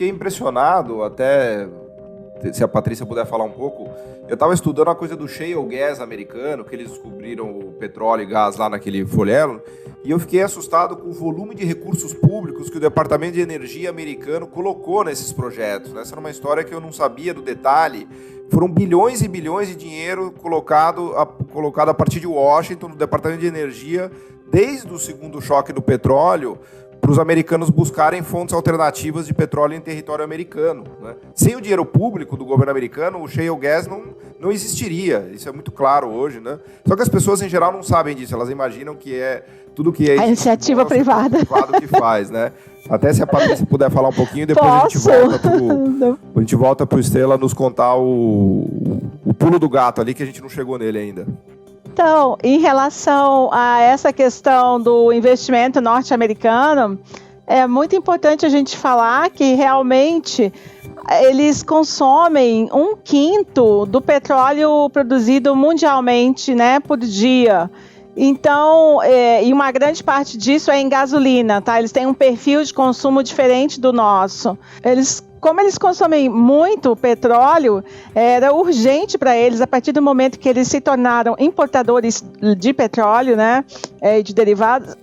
fiquei impressionado, até se a Patrícia puder falar um pouco. Eu estava estudando a coisa do shale gas americano, que eles descobriram o petróleo e gás lá naquele folhelo, e eu fiquei assustado com o volume de recursos públicos que o Departamento de Energia americano colocou nesses projetos. Essa era uma história que eu não sabia do detalhe. Foram bilhões e bilhões de dinheiro colocado a partir de Washington, no Departamento de Energia, desde o segundo choque do petróleo, para os americanos buscarem fontes alternativas de petróleo em território americano. Sem o dinheiro público do governo americano, o shale gas não existiria. Isso é muito claro hoje, né? Só que as pessoas, em geral, não sabem disso. Elas imaginam que é tudo que é... A iniciativa privada. Que faz, né? Até se a Patrícia puder falar um pouquinho, depois a gente volta pro Estrela nos contar o pulo do gato ali, que a gente não chegou nele ainda. Então, em relação a essa questão do investimento norte-americano, é muito importante a gente falar que realmente eles consomem 1/5 do petróleo produzido mundialmente, né, por dia. Então, e uma grande parte disso é em gasolina, tá? Eles têm um perfil de consumo diferente do nosso. Como eles consomem muito petróleo, era urgente para eles, a partir do momento que eles se tornaram importadores de petróleo, né, de derivados,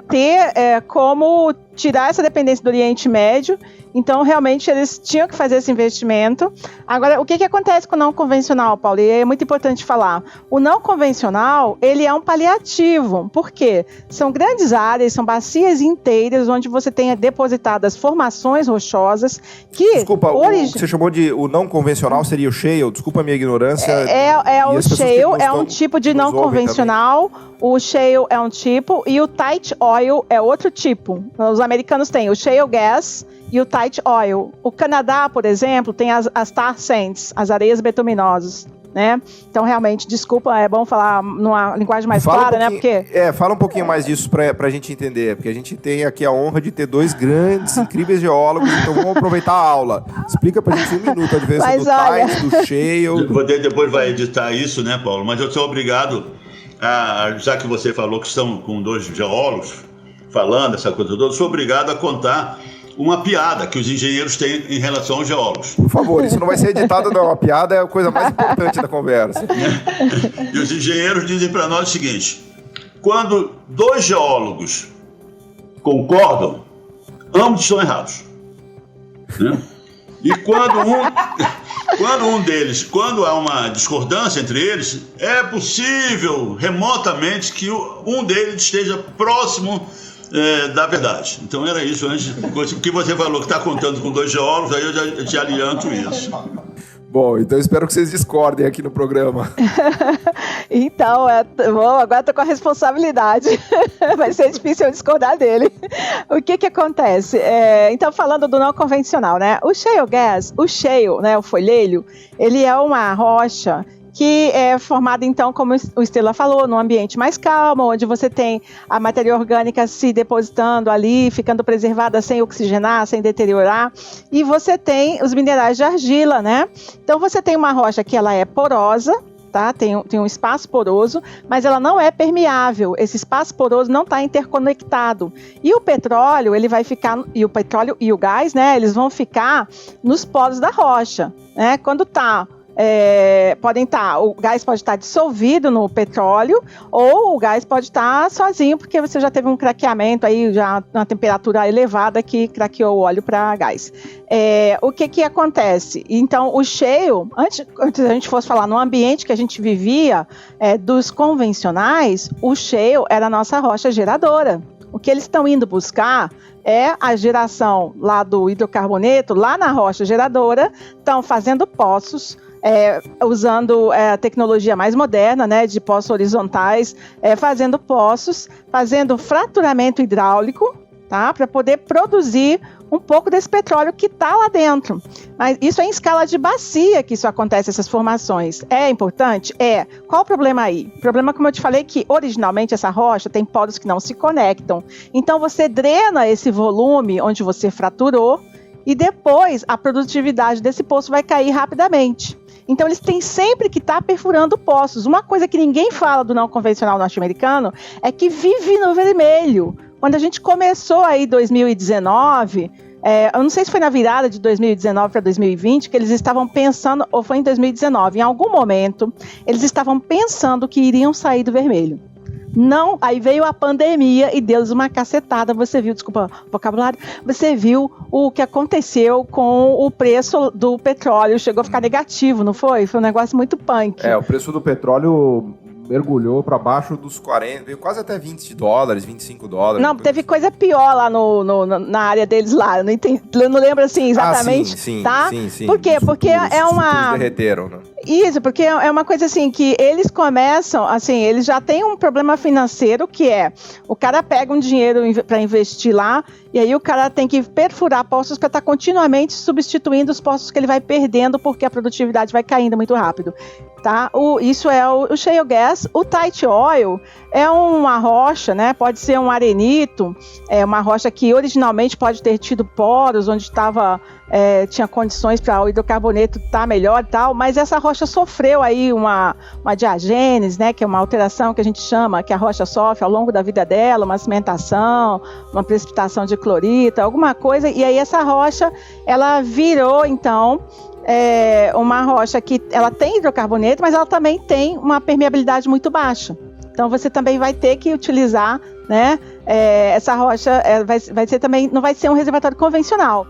ter como tirar essa dependência do Oriente Médio. Então, realmente, eles tinham que fazer esse investimento. Agora, o que acontece com o não convencional, Paulo? E é muito importante falar. O não convencional, ele é um paliativo. Por quê? São grandes áreas, são bacias inteiras, onde você tem depositadas formações rochosas que... Desculpa, o que você chamou de o não convencional seria o shale? Desculpa a minha ignorância. O shale é um tipo de não convencional. O shale é um tipo e o tight oil é outro tipo. Os americanos têm o shale gas e o tight oil. O Canadá, por exemplo, tem as tar sands, as areias bituminosas, né? Então, realmente, desculpa, é bom falar numa linguagem mais clara, né? Porque... fala um pouquinho mais disso pra gente entender, porque a gente tem aqui a honra de ter dois grandes, incríveis geólogos, então vamos aproveitar a aula. Explica pra gente em 1 minuto a diferença do tight, do shale... Depois vai editar isso, né, Paulo? Mas eu sou obrigado, já que você falou que estão com 2 geólogos falando essa coisa toda, eu sou obrigado a contar uma piada que os engenheiros têm em relação aos geólogos. Por favor, isso não vai ser editado, não. A piada é a coisa mais importante da conversa. E os engenheiros dizem para nós o seguinte: quando 2 geólogos concordam, ambos estão errados. Né? E quando há uma discordância entre eles, é possível remotamente que um deles esteja próximo da verdade. Então era isso, antes que você falou que está contando com 2 geólogos, aí eu já te adianto isso. Bom, então espero que vocês discordem aqui no programa. Então, agora estou com a responsabilidade. Vai ser difícil eu discordar dele. O que acontece? Então, falando do não convencional, né? O shale gas, né, o folhelho, ele é uma rocha que é formada, então, como o Estrela falou, num ambiente mais calmo, onde você tem a matéria orgânica se depositando ali, ficando preservada sem oxigenar, sem deteriorar, e você tem os minerais de argila, né? Então, você tem uma rocha que ela é porosa, tá? Tem um espaço poroso, mas ela não é permeável. Esse espaço poroso não está interconectado. E o petróleo, ele vai ficar, e o petróleo e o gás, né? Eles vão ficar nos poros da rocha, né? Quando está... o gás pode estar dissolvido no petróleo, ou o gás pode estar sozinho, porque você já teve um craqueamento aí, já uma temperatura elevada que craqueou o óleo para gás. O que acontece? Então, o shale, antes a gente fosse falar no ambiente que a gente vivia, dos convencionais, o shale era a nossa rocha geradora. O que eles estão indo buscar é a geração lá do hidrocarboneto, lá na rocha geradora, estão fazendo poços, usando a tecnologia mais moderna, né, de poços horizontais, fazendo poços, fazendo fraturamento hidráulico, tá, para poder produzir um pouco desse petróleo que está lá dentro. Mas isso é em escala de bacia que isso acontece, essas formações. É importante? Qual o problema aí? O problema, como eu te falei, é que originalmente essa rocha tem poros que não se conectam. Então você drena esse volume onde você fraturou e depois a produtividade desse poço vai cair rapidamente. Então, eles têm sempre que estar perfurando poços. Uma coisa que ninguém fala do não convencional norte-americano é que vive no vermelho. Quando a gente começou aí em 2019, eu não sei se foi na virada de 2019 para 2020 que eles estavam pensando, ou foi em 2019, em algum momento, eles estavam pensando que iriam sair do vermelho. Não, aí veio a pandemia e deu uma cacetada, você viu, desculpa o vocabulário, você viu o que aconteceu com o preço do petróleo, chegou a ficar negativo, não foi? Foi um negócio muito punk. O preço do petróleo mergulhou para baixo dos 40, veio quase até $20, $25. Não, teve coisa pior lá na área deles lá, eu não lembro assim exatamente, sim, tá? Sim. Por quê? Porque é uma... derreteram, né? Isso, porque é uma coisa assim, que eles começam, assim, eles já têm um problema financeiro, que é, o cara pega um dinheiro para investir lá, e aí o cara tem que perfurar poços para estar continuamente substituindo os poços que ele vai perdendo, porque a produtividade vai caindo muito rápido. Tá? Isso é o shale gas. O tight oil é uma rocha, né? Pode ser um arenito, é uma rocha que originalmente pode ter tido poros, onde tinha condições para o hidrocarboneto estar melhor e tal, mas essa rocha sofreu aí uma diagênese, né? Que é uma alteração que a gente chama, que a rocha sofre ao longo da vida dela, uma cimentação, uma precipitação de clorita, alguma coisa, e aí essa rocha, ela virou, então, uma rocha que ela tem hidrocarboneto, mas ela também tem uma permeabilidade muito baixa. Então você também vai ter que utilizar, né, essa rocha, vai ser também, não vai ser um reservatório convencional.